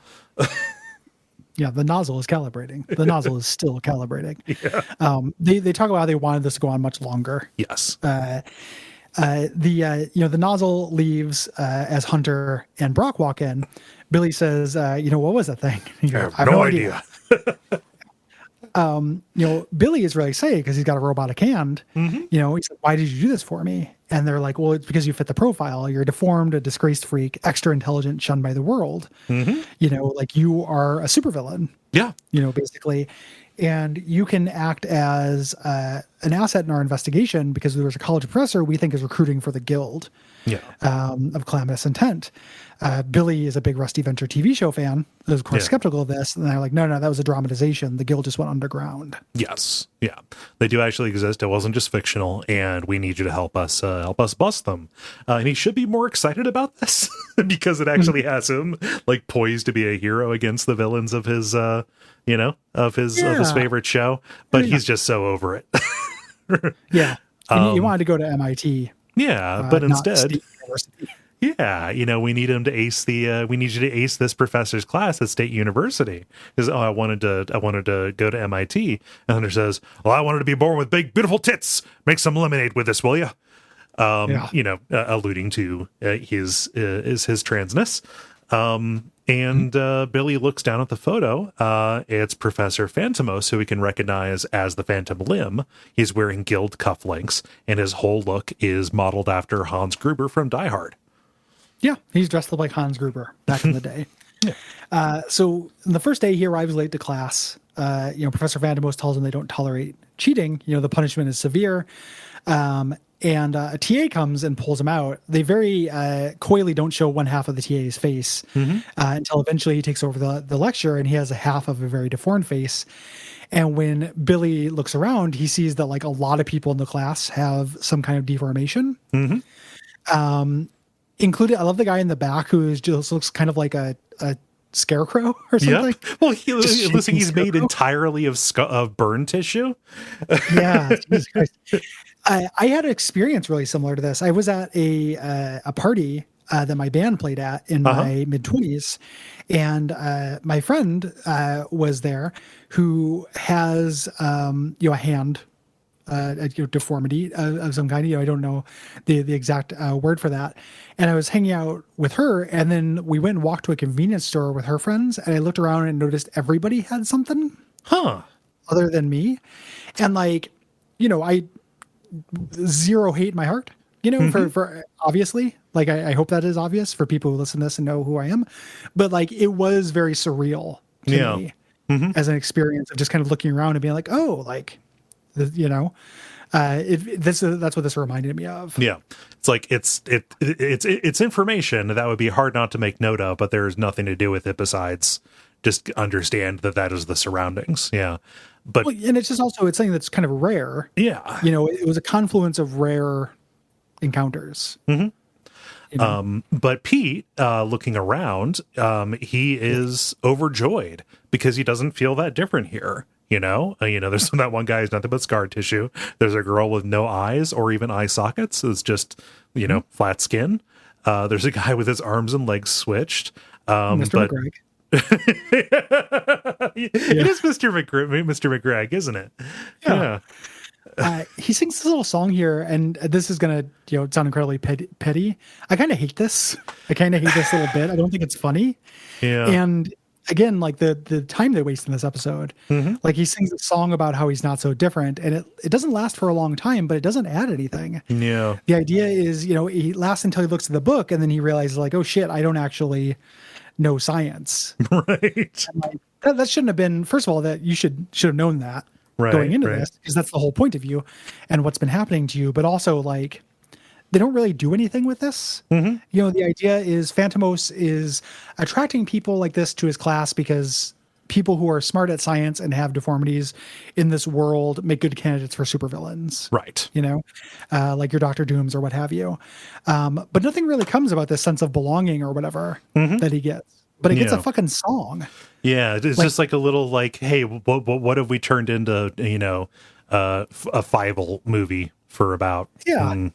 Yeah, the nozzle is calibrating. The nozzle is still calibrating. Yeah. They talk about how they wanted this to go on much longer. Yes. The nozzle leaves as Hunter and Brock walk in. Billy says, "What was that thing?" I have no idea. Billy is really excited because he's got a robotic hand. Mm-hmm. He's like, "Why did you do this for me?" And they're like, "Well, it's because you fit the profile. You're deformed, a disgraced freak, extra intelligent, shunned by the world. Mm-hmm. You are a supervillain." Yeah. Basically. And you can act as an asset in our investigation because there's a college professor we think is recruiting for the guild of calamitous intent. Billy is a big Rusty Venture TV show fan. Is of course skeptical of this, and they're like, no, that was a dramatization. The guild just went underground. Yes, yeah, they do actually exist. It wasn't just fictional, and we need you to help us bust them. And he should be more excited about this because it actually has him poised to be a hero against the villains of his, of his favorite show. But he's just so over it. Yeah, he wanted to go to MIT. Yeah, but instead. Yeah, we need him to ace we need you to ace this professor's class at State University. Because I wanted to go to MIT. And Hunter says, "Well, I wanted to be born with big, beautiful tits. Make some lemonade with this, will you?" Alluding to his transness. Billy looks down at the photo. It's Professor Phantomos, who we can recognize as the Phantom Limb. He's wearing guild cufflinks, and his whole look is modeled after Hans Gruber from Die Hard. Yeah, he's dressed up like Hans Gruber back in the day. So the first day he arrives late to class. Professor Phantomos tells him they don't tolerate cheating. The punishment is severe. And a TA comes and pulls him out. They very coyly don't show one half of the TA's face until eventually he takes over the lecture, and he has a half of a very deformed face. And when Billy looks around, he sees that a lot of people in the class have some kind of deformation. Mm-hmm. Included, I love the guy in the back who just looks kind of like a scarecrow or something. Yep. Well, he looks like he's made entirely of burn tissue. Yeah, Jesus Christ. I had an experience really similar to this. I was at a party that my band played at in my mid-20s, and my friend was there who has a hand deformity of some kind. I don't know the exact word for that. And I was hanging out with her, and then we went and walked to a convenience store with her friends, and I looked around and noticed everybody had something other than me. And I zero hate in my heart, for obviously, I hope that is obvious for people who listen to this and know who I am, but it was very surreal to me. as an experience of just kind of looking around and being like, oh, like, you know, that's what this reminded me of. Yeah, it's like it's information that would be hard not to make note of, but there's nothing to do with it besides just understand that is the surroundings. Yeah, but and it's just also it's something that's kind of rare. Yeah, you know, it was a confluence of rare encounters. Mm-hmm. You know? But Pete, looking around, he is overjoyed because he doesn't feel that different here. There's that one guy who's nothing but scar tissue. There's a girl with no eyes or even eye sockets. It's just, flat skin. There's a guy with his arms and legs switched. Mr. McGregor. It is Mr. McGregor, isn't it? Yeah. He sings this little song here, and this is gonna, sound incredibly petty. I kind of hate this. I kind of hate this little bit. I don't think it's funny. Yeah. And again, like the time they waste in this episode, like he sings a song about how he's not so different, and it doesn't last for a long time, but it doesn't add anything. Yeah. The idea is, he lasts until he looks at the book, and then he realizes, like, oh shit, I don't actually know science. Right. Like, that shouldn't have been. First of all, that you should have known that. Going into this, because that's the whole point of you and what's been happening to you. But also, like, they don't really do anything with this. The idea is Phantomos is attracting people like this to his class because people who are smart at science and have deformities in this world make good candidates for supervillains. Right. Like your Dr. Dooms or what have you. But nothing really comes about this sense of belonging or whatever that he gets. But he gets a fucking song. Yeah, it's like, just like a little like, hey, what have we turned into, a Fievel movie for about a minute.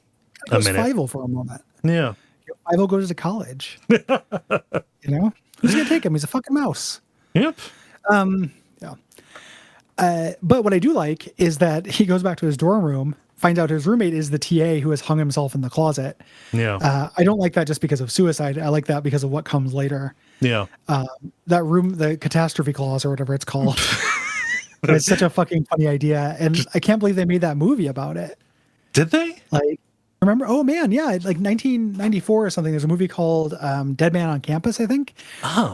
Fievel for a moment. Yeah. Fievel goes to college. Who's going to take him? He's a fucking mouse. Yep. Yeah. But what I do like is that he goes back to his dorm room, finds out his roommate is the TA who has hung himself in the closet. Yeah. I don't like that just because of suicide. I like that because of what comes later. Yeah. That room, the catastrophe clause or whatever it's called. It's such a fucking funny idea. And I can't believe they made that movie about it. Did they? Like, remember? Oh man. Yeah. Like 1994 or something. There's a movie called Dead Man on Campus, I think,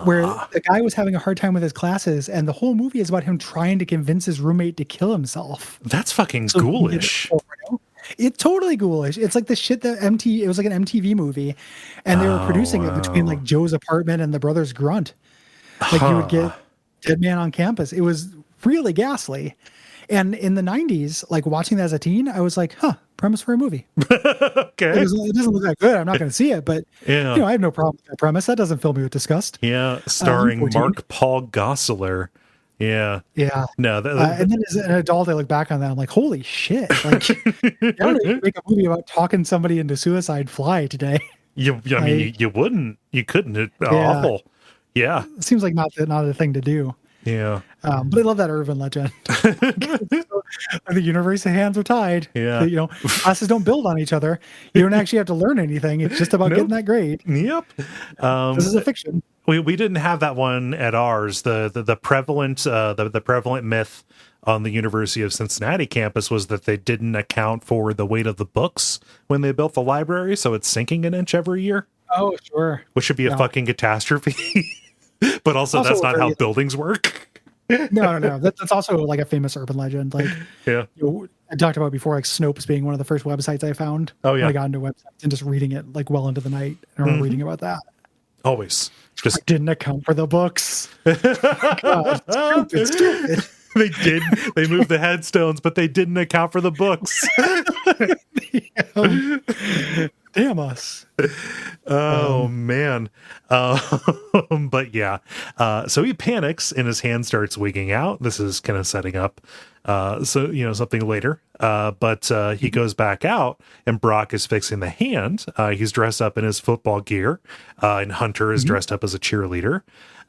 where the guy was having a hard time with his classes. And the whole movie is about him trying to convince his roommate to kill himself. That's fucking ghoulish. It's totally ghoulish. It's like the shit that it was like an MTV movie, and they were producing it between like Joe's apartment and the Brothers Grunt. Like you would get Dead Man on Campus. It was really ghastly. And in the 90s, like watching that as a teen, I was like, premise for a movie. Okay. It doesn't look that good. I'm not going to see it, but I have no problem with that premise. That doesn't fill me with disgust. Yeah. Starring Mark Paul Gosselaar. Yeah. Yeah. No. And then as an adult, I look back on that. I'm like, holy shit. Like, I don't even make a movie about talking somebody into suicide fly today. You wouldn't. You couldn't. It's awful. Yeah. It seems like not a thing to do. Yeah. But I love that urban legend. The universe's hands are tied. Yeah. Classes don't build on each other. You don't actually have to learn anything. It's just about getting that grade. Yep. This is a fiction. We didn't have that one at ours. The prevalent myth on the University of Cincinnati campus was that they didn't account for the weight of the books when they built the library, so it's sinking an inch every year. Oh, sure. Which should be a fucking catastrophe. But also that's not how buildings work. No. That's also like a famous urban legend. Like, I talked about before, like Snopes being one of the first websites I found. Oh yeah. When I got into websites and just reading it like well into the night. I remember reading about that. Always. Just I didn't account for the books. God, stupid. They did. They moved the headstones, but they didn't account for the books. Damn us. Oh man. But yeah. So he panics and his hand starts wigging out. This is kind of setting up something later. But he goes back out and Brock is fixing the hand. He's dressed up in his football gear, and Hunter is dressed up as a cheerleader.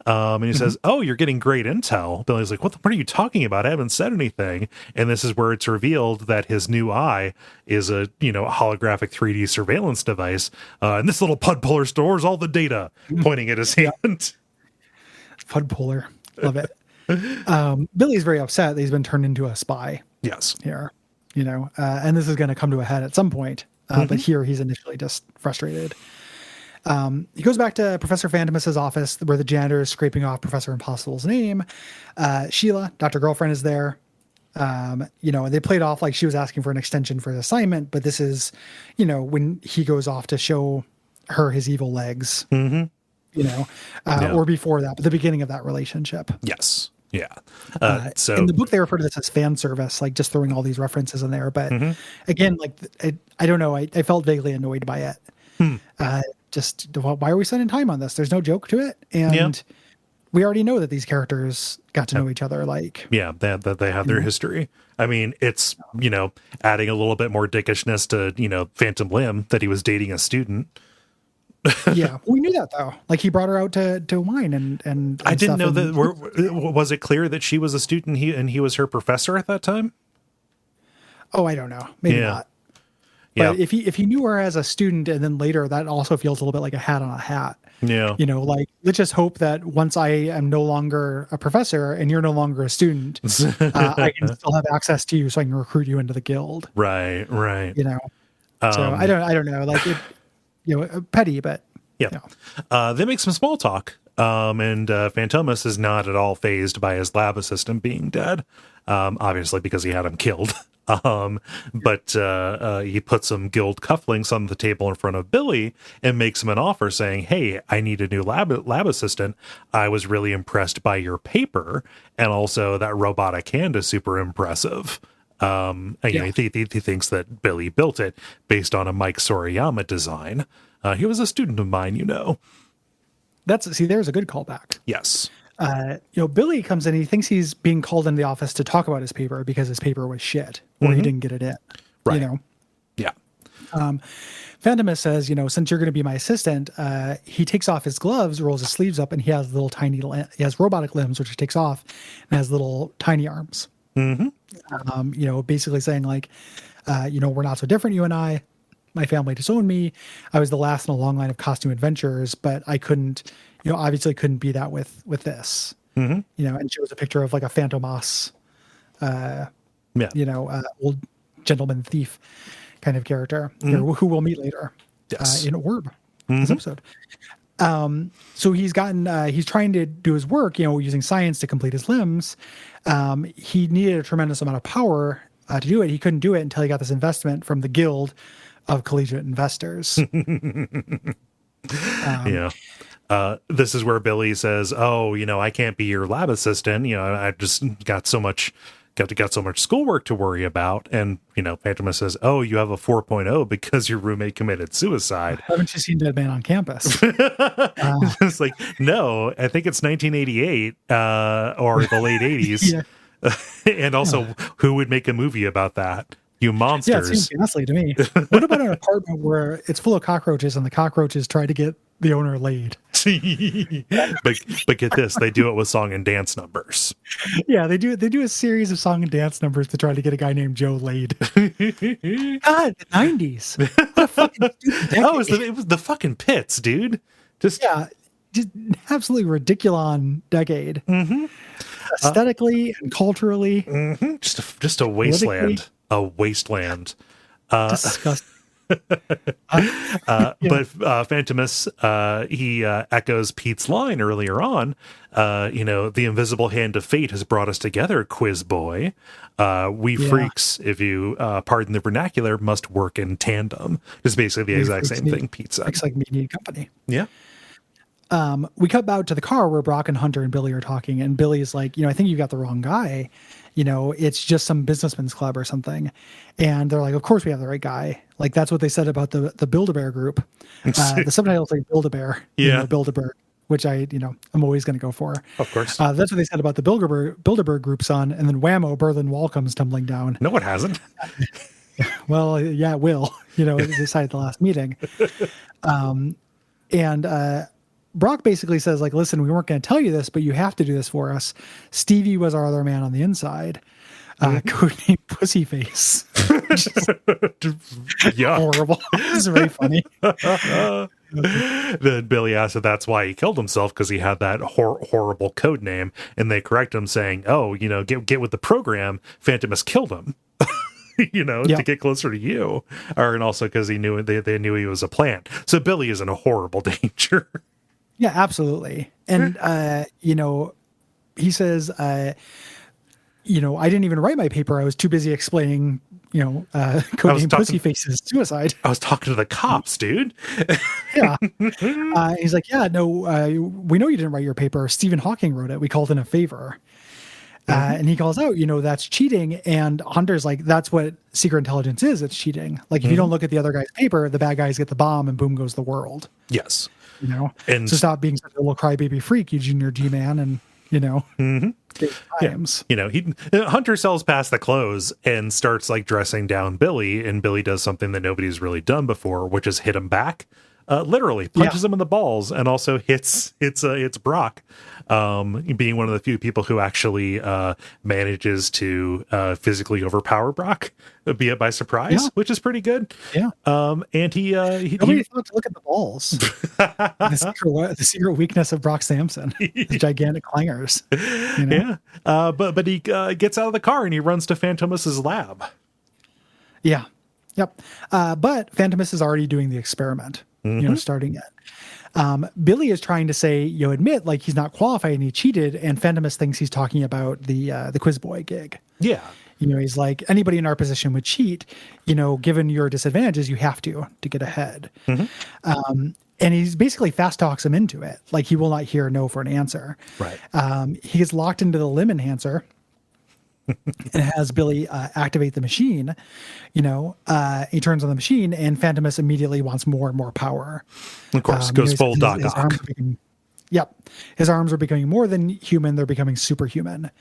And he says, "Oh, you're getting great intel." Billy's like, what are you talking about? I haven't said anything. And this is where it's revealed that his new eye is a holographic 3D surveillance device. And this little pud puller stores all the data, pointing at his hand. Pud puller. Love it. Billy's very upset that he's been turned into a spy. Yes. Here, and this is going to come to a head at some point. But here he's initially just frustrated. He goes back to Professor Phantomus's office where the janitor is scraping off Professor Impossible's name. Sheila, Dr. Girlfriend, is there. They played off like she was asking for an extension for the assignment, but this is, when he goes off to show her his evil legs, or before that, but the beginning of that relationship. Yes. Yeah. So in the book, they refer to this as fan service, like just throwing all these references in there. But again, like, I don't know. I felt vaguely annoyed by it. Why are we spending time on this? There's no joke to it. And we already know that these characters got to know each other. Like, that they have their history. I mean, it's, adding a little bit more dickishness to, Phantom Limb, that he was dating a student. Yeah, we knew that though. Like, he brought her out to wine and I didn't know that. Was it clear that she was a student and he was her professor at that time? Oh, I don't know. Maybe not. But if he knew her as a student and then later, that also feels a little bit like a hat on a hat. Yeah. Like, let's just hope that once I am no longer a professor and you're no longer a student, I can still have access to you so I can recruit you into the guild. Right. So I don't know. Like, it, petty, but they make some small talk. And Phantomus is not at all fazed by his lab assistant being dead. Obviously because he had him killed. But he puts some guild cufflinks on the table in front of Billy and makes him an offer saying, "Hey, I need a new lab assistant. I was really impressed by your paper. And also that robotic hand is super impressive." He thinks that Billy built it based on a Mike Sorayama design. He was a student of mine, there's a good callback. Yes. Billy comes in, he thinks he's being called into the office to talk about his paper because his paper was shit or he didn't get it in. Right. Yeah. Phantomus says, since you're going to be my assistant, he takes off his gloves, rolls his sleeves up, and he has he has robotic limbs, which he takes off, and has little tiny arms. Basically saying like, we're not so different, you and I. My family disowned me. I was the last in a long line of costume adventurers, but I couldn't, obviously couldn't be that with this. And she was a picture of like a Phantomas, old gentleman thief kind of character who we'll meet later in Orb, this episode. So he's trying to do his work, using science to complete his limbs. He needed a tremendous amount of power to do it. He couldn't do it until he got this investment from the Guild of Collegiate Investors. This is where Billy says, "Oh, I can't be your lab assistant. I just got so much schoolwork to worry about." And Phantomus says, "Oh, you have a 4.0 because your roommate committed suicide." Haven't you seen Dead Man on Campus? It's like, no, I think it's 1988 or the late 80s. And also, who would make a movie about that? You monsters. Yeah, it seems ghastly to me. What about an apartment where it's full of cockroaches and the cockroaches try to get the owner laid? but get this, they do it with song and dance numbers. Yeah, they do a series of song and dance numbers to try to get a guy named Joe laid. God, the 90s. What a fucking stupid decade. It was the fucking pits, dude. Just absolutely ridiculous decade. Aesthetically and culturally. Just a wasteland. A wasteland. Disgusting. But Phantomus, he echoes Pete's line earlier on. The invisible hand of fate has brought us together, Quizboy. We freaks, if you pardon the vernacular, must work in tandem. It's basically the exact same thing Pete said. It's like me need company. Yeah. We cut out to the car where Brock and Hunter and Billy are talking, and Billy's like, I think you got the wrong guy. It's just some businessman's club or something. And they're like, of course we have the right guy. Like, that's what they said about the Build-A-Bear group. The subtitles say Build-A-Bear. Build-A-Bear, which I'm always going to go for. Of course. That's what they said about the Build-A-Bear group, son. And then whammo, Berlin Wall comes tumbling down. No, it hasn't. Well, yeah, it will. They decided at the last meeting. Brock basically says, like, listen, we weren't going to tell you this, but you have to do this for us. Stevie was our other man on the inside. Codenamed Pussyface. Yeah. Horrible. This is very funny. Then Billy asks if that's why he killed himself, because he had that horrible code name, and they correct him saying, "Oh, get with the program. Phantomus killed him." to get closer to you, and also because they knew he was a plant. So Billy is in a horrible danger. Yeah, absolutely. And he says, I didn't even write my paper. I was too busy explaining, codename Pussyface's suicide. I was talking to the cops, dude. Yeah. He's like, yeah, no, we know you didn't write your paper. Stephen Hawking wrote it. We called in a favor. And he calls out, that's cheating. And Hunter's like, that's what secret intelligence is. It's cheating. Like, if you don't look at the other guy's paper, the bad guys get the bomb and boom goes the world. Yes. And so stop being such a little crybaby freak, you junior G-man. And, times. Hunter sells past the clothes and starts like dressing down Billy. And Billy does something that nobody's really done before, which is hit him back. Literally punches him in the balls and also hits Brock, being one of the few people who actually manages to physically overpower Brock, be it by surprise, which is pretty good. Yeah. And he nobody thought to look at the balls. the secret weakness of Brock Sampson, his gigantic clangers. Yeah. But he gets out of the car and he runs to Phantomus's lab. Yeah. Yep. But Phantomus is already doing the experiment. Starting it. Billy is trying to say, admit like he's not qualified and he cheated, and Phantomus thinks he's talking about the Quizboy gig. Yeah. He's like, anybody in our position would cheat, given your disadvantages, you have to get ahead. And he's basically fast talks him into it. Like, he will not hear no for an answer. Right. He gets locked into the limb enhancer and has Billy activate the machine. He turns on the machine, and Phantomus immediately wants more and more power. Of course, goes full Doc Ock. His arms are becoming more than human; they're becoming superhuman.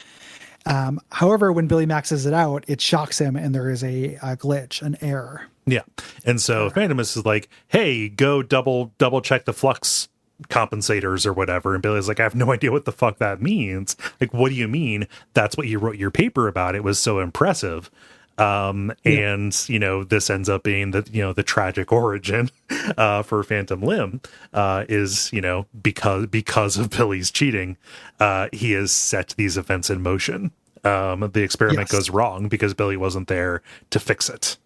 However, when Billy maxes it out, it shocks him, and there is a glitch, an error. Yeah, and so Phantomus is like, "Hey, go double check the flux compensators or whatever," and Billy's like, I have no idea what the fuck that means. Like, what do you mean? That's what you wrote your paper about. It was so impressive. And this ends up being the tragic origin for Phantom Limb is because of Billy's cheating, he has set these events in motion. The experiment goes wrong because Billy wasn't there to fix it.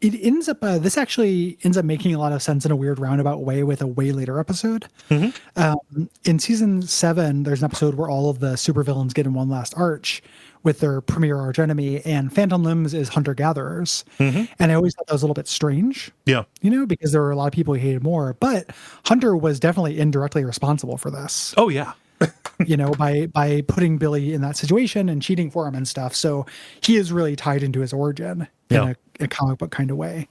It ends up, this actually ends up making a lot of sense in a weird roundabout way with a way later episode. In season 7, there's an episode where all of the supervillains get in one last arch with their premier arch enemy, and Phantom Limbs is hunter-gatherers. And I always thought that was a little bit strange. Yeah. Because there were a lot of people who hated more, but Hunter was definitely indirectly responsible for this. Oh, yeah. By putting Billy in that situation and cheating for him and stuff. So he is really tied into his origin in a comic book kind of way.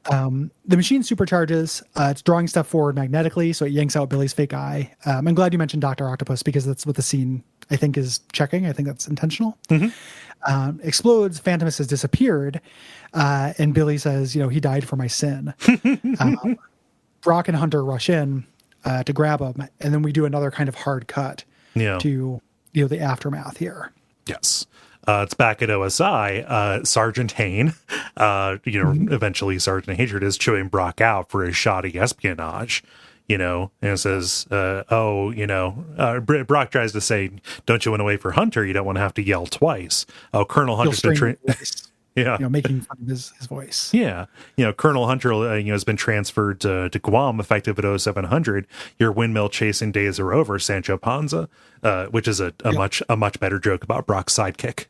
The machine supercharges. It's drawing stuff forward magnetically, so it yanks out Billy's fake eye. I'm glad you mentioned Dr. Octopus because that's what the scene, I think, is checking. I think that's intentional. Explodes. Phantomus has disappeared. And Billy says, he died for my sin. Brock and Hunter rush in to grab him, and then we do another kind of hard cut to the aftermath here. Yes. It's back at OSI. Sergeant Hain, eventually Sergeant Hatred is chewing Brock out for his shoddy espionage, and it says, Brock tries to say, don't you want to wait for Hunter? You don't want to have to yell twice. Oh, Colonel Hunter's been trained. Making fun of his voice. Yeah. Colonel Hunter, has been transferred to Guam effective at 0700. Your windmill chasing days are over, Sancho Panza, which is a much better joke about Brock's sidekick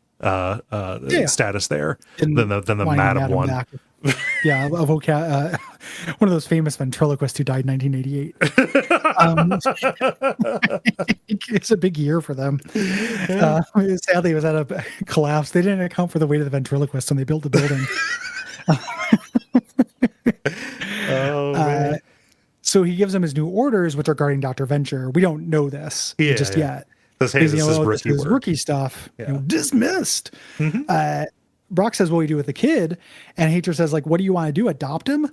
status there than the Madam one. One of those famous ventriloquists who died in 1988. It's a big year for them. Sadly, it was at a collapse. They didn't account for the weight of the ventriloquist when they built the building. Man. So he gives them his new orders, which are guarding Dr. Venture. We don't know this yet. This is rookie stuff. Dismissed. Brock says, what do we do with the kid? And Hatred says, what do you want to do? Adopt him?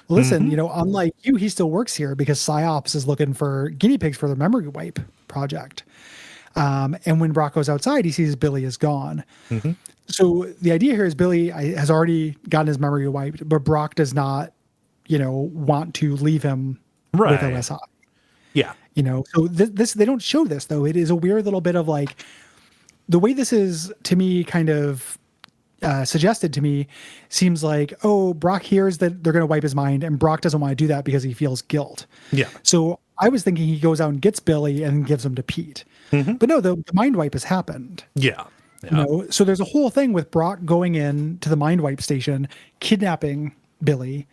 Listen, unlike you, he still works here because PsyOps is looking for guinea pigs for the memory wipe project. And when Brock goes outside, he sees Billy is gone. So the idea here is Billy has already gotten his memory wiped, but Brock does not, want to leave him with OSI. Yeah. So this they don't show this, though. It is a weird little bit of the way this is, to me, kind of suggested to me seems like, oh, Brock hears that they're going to wipe his mind, and Brock doesn't want to do that because he feels guilt. Yeah. So I was thinking he goes out and gets Billy and gives him to Pete. But no, the mind wipe has happened. Yeah. You know, so there's a whole thing with Brock going in to the mind wipe station, kidnapping Billy,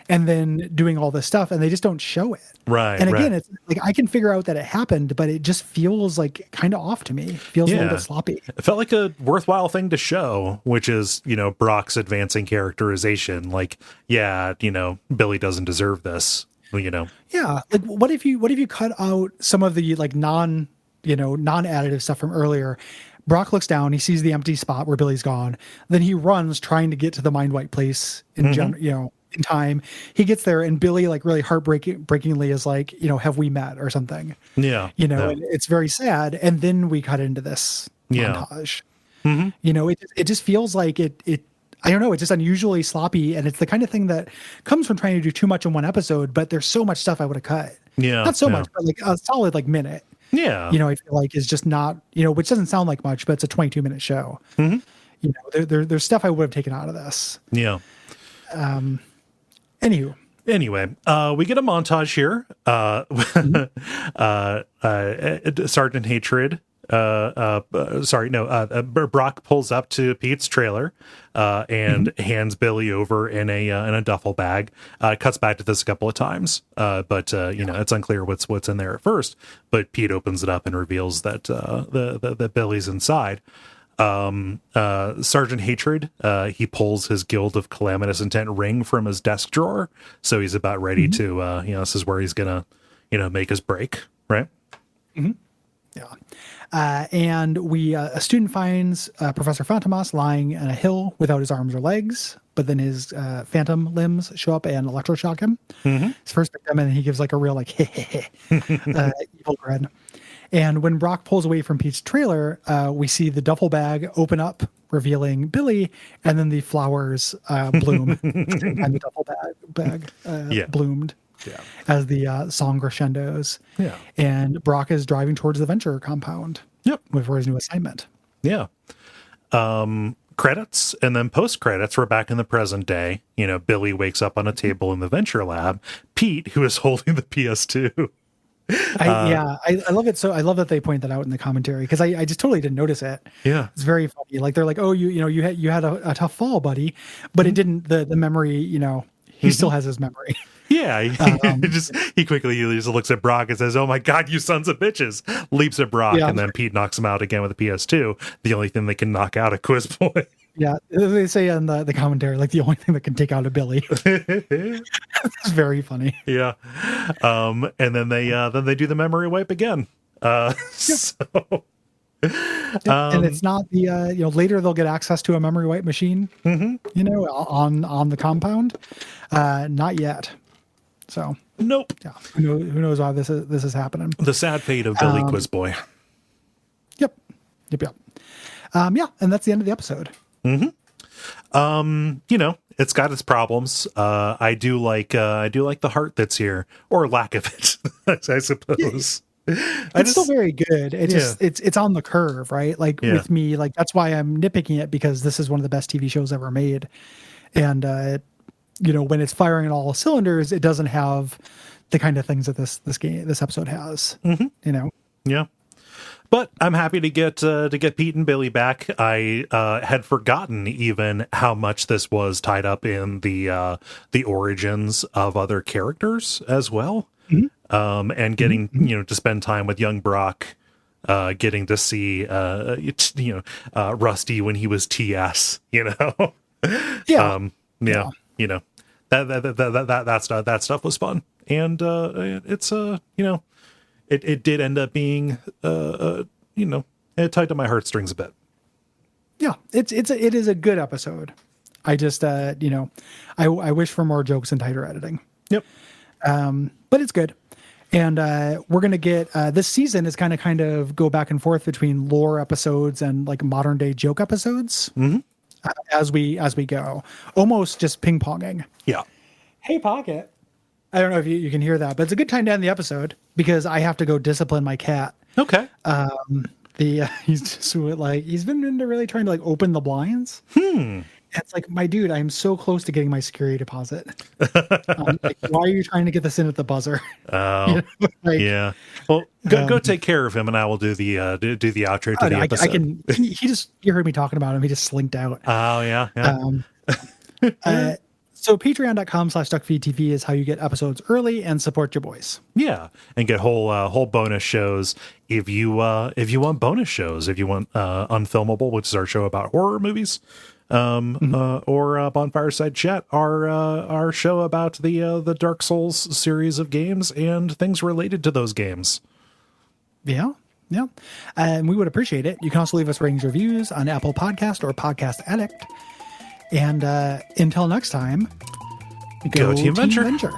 and then doing all this stuff, and they just don't show it. Right. And again, it's like I can figure out that it happened, but it just feels like kind of off to me. It feels a little bit sloppy. It felt like a worthwhile thing to show, which is, you know, Brock's advancing characterization. Like, yeah, you know, Billy doesn't deserve this, you know. Yeah. Like what if you cut out some of the like non-additive stuff from earlier? Brock looks down, he sees the empty spot where Billy's gone. Then he runs trying to get to the mind wipe place in in time. He gets there and Billy like really heartbreakingly is like, you know, have we met or something? Yeah. You know, and it's very sad. And then we cut into this montage. You know, it just feels like it I don't know, it's just unusually sloppy, and it's the kind of thing that comes from trying to do too much in one episode, but there's so much stuff I would have cut. Yeah. Not so much, but like a solid like minute. Yeah. You know, I feel like is just not, you know, which doesn't sound like much, but it's a 22-minute show. You know, there's stuff I would have taken out of this. Yeah. Anyway, we get a montage here. Sergeant Hatred. Brock pulls up to Pete's trailer and hands Billy over in a duffel bag. Cuts back to this a couple of times, but you know, it's unclear what's in there at first. But Pete opens it up and reveals that the Billy's inside. Sergeant Hatred, he pulls his Guild of Calamitous Intent ring from his desk drawer, so he's about ready to you know, this is where he's gonna, you know, make his break, right? Yeah. And a student finds Professor Fantomas lying on a hill without his arms or legs, but then his phantom limbs show up and electroshock him. His first victim, and he gives like a real like evil grin. And when Brock pulls away from Pete's trailer, we see the duffel bag open up, revealing Billy, and then the flowers bloom, and the duffel bag bloomed. Yeah. As the song crescendos. Yeah. And Brock is driving towards the Venture compound. Yep. For his new assignment. Yeah. Credits, and then post credits, we're back in the present day. You know, Billy wakes up on a table in the Venture lab. Pete, who is holding the PS2. I love it. So I love that they point that out in the commentary, because I just totally didn't notice it. Yeah. It's very funny. Like they're like, oh, you had a tough fall, buddy, but it didn't, the memory, you know, he still has his memory. Yeah, he quickly just looks at Brock and says, "Oh my God, you sons of bitches!" Leaps at Brock, and then Pete knocks him out again with a PS2. The only thing they can knock out a Quizboy. Yeah, they say in the commentary, like the only thing that can take out a Billy. It's very funny. Yeah, and then they do the memory wipe again. So. And it's not the later they'll get access to a memory wipe machine, you know, on the compound. Not yet. So nope. Yeah. Who knows why this is happening? The sad fate of Billy Quizboy. Yep. Yeah, and that's the end of the episode. You know, it's got its problems. I do like the heart that's here, or lack of it, I suppose. It's still very good. It's on the curve, right? Like with me, like that's why I'm nitpicking it, because this is one of the best TV shows ever made. And you know, when it's firing on all cylinders, it doesn't have the kind of things that this episode has. You know? Yeah. But I'm happy to get Pete and Billy back. I had forgotten even how much this was tied up in the origins of other characters as well. And getting you know, to spend time with young Brock, getting to see Rusty when he was TS. You know, you know, that stuff was fun, and it's you know. It did end up being, you know, it tugged at my heartstrings a bit. Yeah, it is a good episode. I just, you know, I wish for more jokes and tighter editing. Yep. But it's good. And we're going to get, this season is kind of go back and forth between lore episodes and like modern day joke episodes as we go. Almost just ping ponging. Yeah. Hey, Pocket. I don't know if you can hear that, but it's a good time to end the episode because I have to go discipline my cat. Okay. he's just like, he's been into really trying to like open the blinds. It's like, my dude, I'm so close to getting my security deposit. Like, why are you trying to get this in at the buzzer? Oh, like, yeah. Well, go take care of him, and I will do the do the outro to the episode. I can. You heard me talking about him. He just slinked out. Oh yeah. So patreon.com/duckfeed.tv is how you get episodes early and support your boys. Yeah, and get whole bonus shows if you want bonus shows, if you want Unfilmable, which is our show about horror movies. Or Bonfireside Chat, our show about the Dark Souls series of games and things related to those games. Yeah, and we would appreciate it. You can also leave us ratings, reviews on Apple Podcast or Podcast Addict. And until next time, go Team Venture.